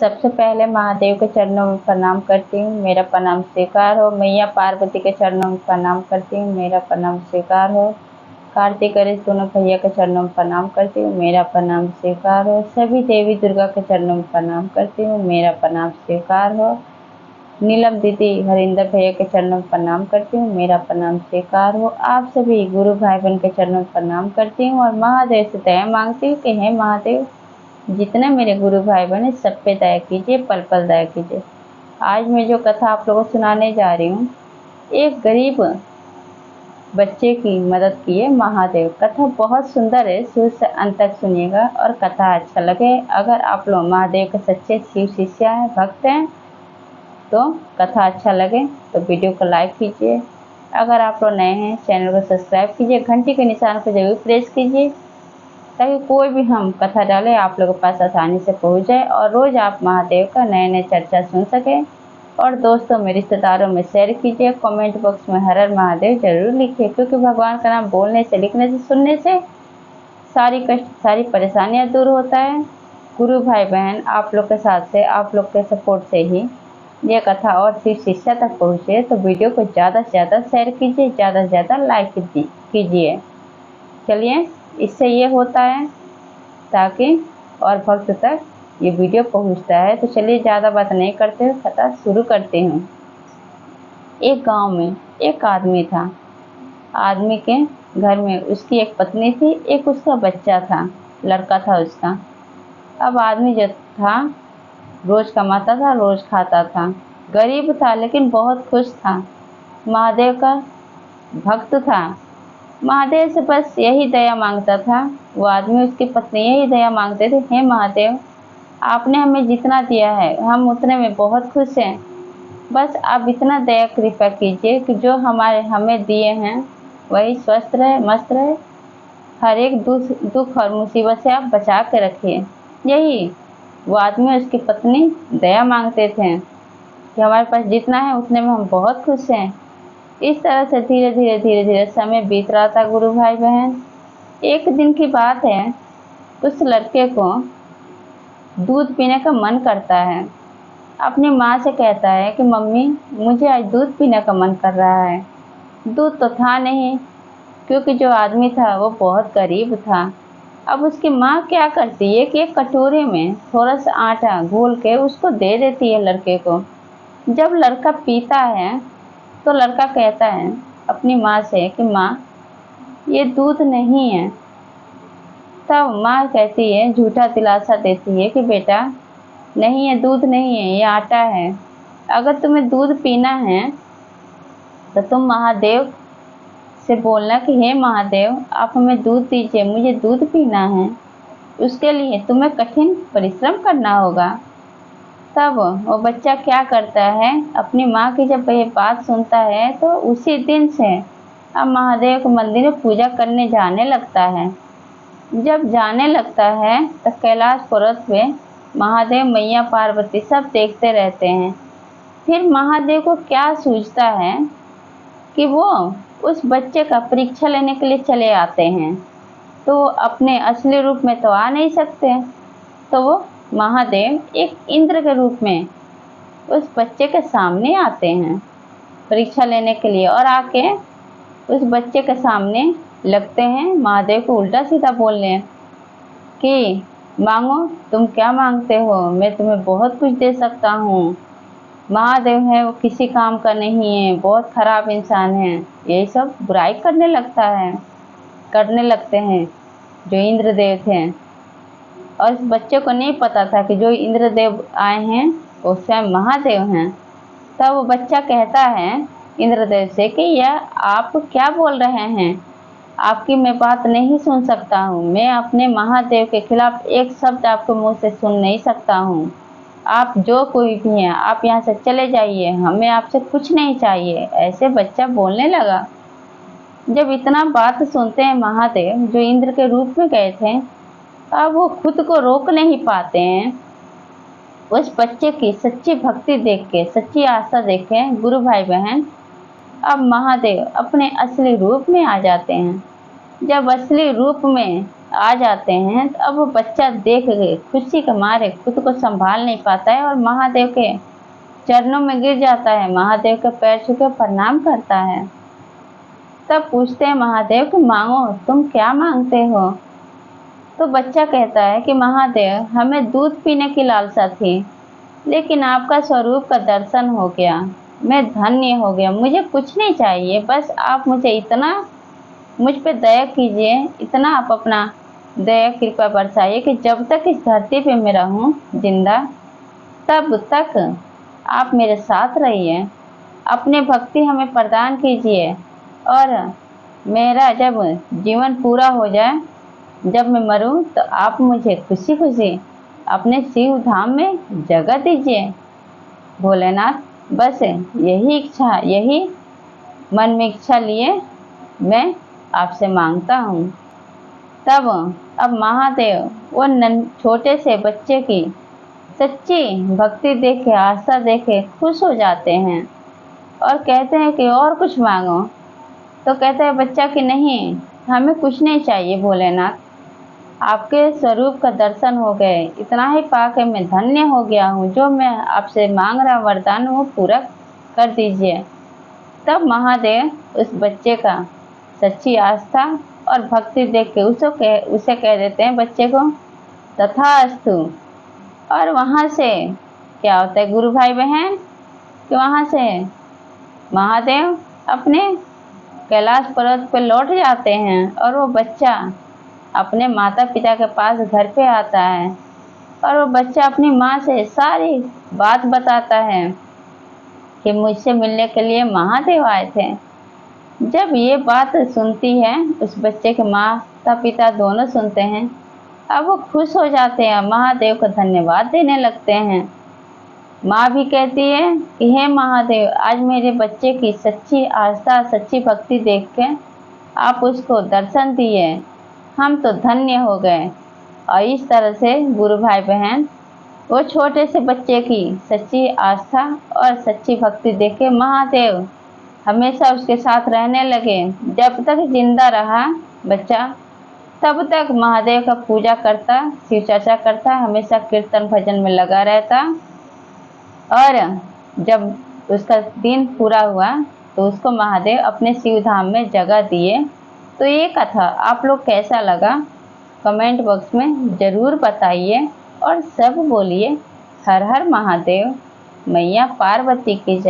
सबसे पहले महादेव के चरणों में प्रणाम करती हूँ, मेरा प्रणाम स्वीकार हो। मैया पार्वती के चरणों में प्रणाम करती हूँ, मेरा प्रणाम स्वीकार हो। कार्तिक गणेश दोनों भैया के चरणों में प्रणाम करती हूँ, मेरा प्रणाम स्वीकार हो। सभी देवी दुर्गा के चरणों में प्रणाम करती हूँ, मेरा प्रणाम स्वीकार हो। नीलम दीदी हरिंदर भैया के चरणों में प्रणाम करती हूँ, मेरा प्रणाम स्वीकार हो। आप सभी गुरु भाई बहन के चरणों में प्रणाम करती हूँ और महादेव से दया मांगती हूँ कि हे महादेव, जितने मेरे गुरु भाई बहन हैं सब पे दया कीजिए, पल पल दया कीजिए। आज मैं जो कथा आप लोगों को सुनाने जा रही हूँ, एक गरीब बच्चे की मदद की है महादेव। कथा बहुत सुंदर है, शुरू से अंत तक सुनिएगा और कथा अच्छा लगे। अगर आप लोग महादेव के सच्चे शिव शिष्य हैं, भक्त हैं, तो कथा अच्छा लगे तो वीडियो को लाइक कीजिए। अगर आप लोग नए हैं चैनल को सब्सक्राइब कीजिए, घंटी के निशान को जरूर प्रेस कीजिए ताकि कोई भी हम कथा डालें आप लोगों के पास आसानी से पहुंच जाए और रोज़ आप महादेव का नए नए चर्चा सुन सकें। और दोस्तों में रिश्तेदारों में शेयर कीजिए। कमेंट बॉक्स में हर हर महादेव जरूर लिखिए, क्योंकि भगवान का नाम बोलने से, लिखने से, सुनने से सारी कष्ट, सारी परेशानियां दूर होता है। गुरु भाई बहन आप लोग के साथ से, आप लोग के सपोर्ट से ही ये कथा और शिव शिष्य तक पहुँचे। तो वीडियो को ज़्यादा से ज़्यादा शेयर कीजिए, ज़्यादा से ज़्यादा लाइक कीजिए। चलिए, इससे ये होता है ताकि और भक्त तक ये वीडियो पहुंचता है। तो चलिए ज़्यादा बात नहीं करते हुए कथा शुरू करते हूँ। एक गांव में एक आदमी था। आदमी के घर में उसकी एक पत्नी थी, एक उसका बच्चा था, लड़का था उसका। अब आदमी जो था रोज़ कमाता था, रोज़ खाता था, गरीब था लेकिन बहुत खुश था, महादेव का भक्त था। महादेव से बस यही दया मांगता था वो आदमी, उसकी पत्नी यही दया मांगते थे, हे महादेव, आपने हमें जितना दिया है हम उतने में बहुत खुश हैं। बस आप इतना दया कृपा कीजिए कि जो हमें दिए हैं वही स्वस्थ रहे, मस्त रहे, हर एक दुख और मुसीबत से आप बचा के रखिए। यही वो आदमी उसकी पत्नी दया मांगते थे कि हमारे पास जितना है उतने में हम बहुत खुश हैं। इस तरह से धीरे धीरे धीरे धीरे समय बीत रहा था। गुरु भाई बहन, एक दिन की बात है, उस लड़के को दूध पीने का मन करता है। अपनी माँ से कहता है कि मम्मी, मुझे आज दूध पीने का मन कर रहा है। दूध तो था नहीं, क्योंकि जो आदमी था वो बहुत गरीब था। अब उसकी माँ क्या करती है कि एक कटोरे में थोड़ा सा आटा घोल के उसको दे देती है लड़के को। जब लड़का पीता है तो लड़का कहता है अपनी माँ से कि माँ, ये दूध नहीं है। तब माँ कहती है, झूठा दिलासा देती है कि बेटा नहीं, ये दूध नहीं है, ये आटा है। अगर तुम्हें दूध पीना है तो तुम महादेव से बोलना कि हे महादेव, आप हमें दूध दीजिए, मुझे दूध पीना है। उसके लिए तुम्हें कठिन परिश्रम करना होगा। तब वो बच्चा क्या करता है, अपनी माँ की जब ये बात सुनता है तो उसी दिन से अब महादेव के मंदिर में पूजा करने जाने लगता है। जब जाने लगता है तो कैलाश पर्वत पे महादेव, मैया पार्वती सब देखते रहते हैं। फिर महादेव को क्या सूझता है कि वो उस बच्चे का परीक्षा लेने के लिए चले आते हैं। तो अपने असली रूप में तो आ नहीं सकते, तो वो महादेव एक इंद्र के रूप में उस बच्चे के सामने आते हैं परीक्षा लेने के लिए, और आके उस बच्चे के सामने लगते हैं महादेव को उल्टा सीधा बोलने कि मांगो, तुम क्या मांगते हो, मैं तुम्हें बहुत कुछ दे सकता हूँ। महादेव है वो किसी काम का नहीं है, बहुत खराब इंसान है। यही सब बुराई करने लगते हैं जो इंद्रदेव थे। और इस बच्चे को नहीं पता था कि जो इंद्रदेव आए हैं वो स्वयं महादेव हैं। तब वो बच्चा कहता है इंद्रदेव से कि यह आप क्या बोल रहे हैं, आपकी मैं बात नहीं सुन सकता हूँ। मैं अपने महादेव के खिलाफ एक शब्द आपके मुंह से सुन नहीं सकता हूँ। आप जो कोई भी हैं, आप यहाँ से चले जाइए, हमें आपसे कुछ नहीं चाहिए। ऐसे बच्चा बोलने लगा। जब इतना बात सुनते हैं महादेव, जो इंद्र के रूप में गए थे, अब वो खुद को रोक नहीं पाते हैं। उस बच्चे की सच्ची भक्ति देख के, सच्ची आस्था देख के गुरु भाई बहन, अब महादेव अपने असली रूप में आ जाते हैं। जब असली रूप में आ जाते हैं, तो अब वो बच्चा देख के खुशी के मारे खुद को संभाल नहीं पाता है और महादेव के चरणों में गिर जाता है, महादेव के पैर छू के प्रणाम करता है। तब पूछते हैं महादेव कि मांगो, तुम क्या मांगते हो? तो बच्चा कहता है कि महादेव, हमें दूध पीने की लालसा थी, लेकिन आपका स्वरूप का दर्शन हो गया, मैं धन्य हो गया, मुझे कुछ नहीं चाहिए, बस आप मुझे इतना मुझ पे दया कीजिए, इतना आप अपना दया कृपा बरसाइए कि जब तक इस धरती पे मैं रहूं जिंदा, तब तक आप मेरे साथ रहिए, अपनी भक्ति हमें प्रदान कीजिए और मेरा जब जीवन पूरा हो जाए, जब मैं मरूं, तो आप मुझे खुशी खुशी अपने शिव धाम में जगह दीजिए। भोलेनाथ, बस यही इच्छा, यही मन में इच्छा लिए मैं आपसे मांगता हूँ। तब अब महादेव वो छोटे से बच्चे की सच्ची भक्ति देखे, आस्था देखे खुश हो जाते हैं और कहते हैं कि और कुछ मांगो। तो कहता है बच्चा कि नहीं, हमें कुछ नहीं चाहिए भोलेनाथ, आपके स्वरूप का दर्शन हो गए, इतना ही पाके मैं धन्य हो गया हूँ, जो मैं आपसे मांग रहा वरदान वो पूरा कर दीजिए। तब महादेव उस बच्चे का सच्ची आस्था और भक्ति देख के उसे कह देते हैं बच्चे को, तथास्तु। और वहाँ से क्या होता है गुरु भाई बहन, कि वहाँ से महादेव अपने कैलाश पर्वत पर लौट जाते हैं और वो बच्चा अपने माता पिता के पास घर पे आता है और वो बच्चा अपनी माँ से सारी बात बताता है कि मुझसे मिलने के लिए महादेव आए थे। जब ये बात सुनती है, उस बच्चे के माता पिता दोनों सुनते हैं, अब वो खुश हो जाते हैं, महादेव को धन्यवाद देने लगते हैं। माँ भी कहती है कि हे महादेव, आज मेरे बच्चे की सच्ची आस्था, सच्ची भक्ति देख के आप उसको दर्शन दिए, हम तो धन्य हो गए। और इस तरह से गुरु भाई बहन वो छोटे से बच्चे की सच्ची आस्था और सच्ची भक्ति देख के महादेव हमेशा उसके साथ रहने लगे। जब तक जिंदा रहा बच्चा, तब तक महादेव का पूजा करता, शिव चर्चा करता, हमेशा कीर्तन भजन में लगा रहता। और जब उसका दिन पूरा हुआ तो उसको महादेव अपने शिव धाम में जगह दिए। तो ये कथा आप लोग कैसा लगा कमेंट बॉक्स में ज़रूर बताइए और सब बोलिए हर हर महादेव, मैया पार्वती की जय।